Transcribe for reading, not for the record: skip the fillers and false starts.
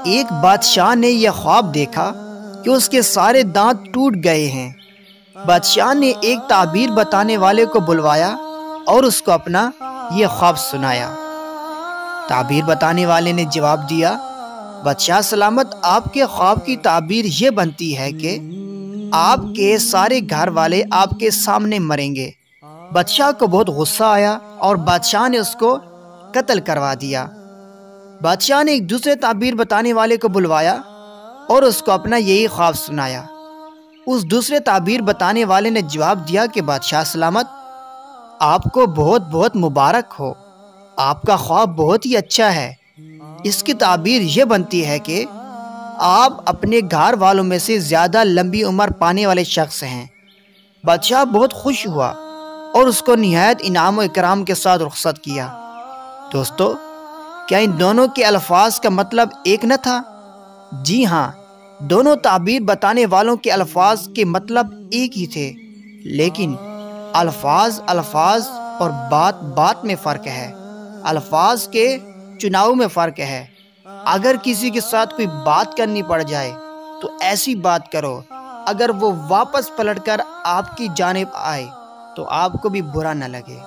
ایک بادشاہ نے یہ خواب دیکھا کہ اس کے سارے دانت ٹوٹ گئے ہیں۔ بادشاہ نے ایک تعبیر بتانے والے کو بلوایا اور اس کو اپنا یہ خواب سنایا۔ تعبیر بتانے والے نے جواب دیا، بادشاہ سلامت، آپ کے خواب کی تعبیر یہ بنتی ہے کہ آپ کے سارے گھر والے آپ کے سامنے مریں گے۔ بادشاہ کو بہت غصہ آیا اور بادشاہ نے اس کو قتل کروا دیا۔ بادشاہ نے ایک دوسرے تعبیر بتانے والے کو بلوایا اور اس کو اپنا یہی خواب سنایا۔ اس دوسرے تعبیر بتانے والے نے جواب دیا کہ بادشاہ سلامت، آپ کو بہت بہت مبارک ہو، آپ کا خواب بہت ہی اچھا ہے۔ اس کی تعبیر یہ بنتی ہے کہ آپ اپنے گھر والوں میں سے زیادہ لمبی عمر پانے والے شخص ہیں۔ بادشاہ بہت خوش ہوا اور اس کو نہایت انعام و اکرام کے ساتھ رخصت کیا۔ دوستو، کیا ان دونوں کے الفاظ کا مطلب ایک نہ تھا؟ جی ہاں، دونوں تعبیر بتانے والوں کے الفاظ کے مطلب ایک ہی تھے، لیکن الفاظ اور بات میں فرق ہے۔ الفاظ کے چناؤ میں فرق ہے۔ اگر کسی کے ساتھ کوئی بات کرنی پڑ جائے تو ایسی بات کرو، اگر وہ واپس پلٹ کر آپ کی جانب آئے تو آپ کو بھی برا نہ لگے۔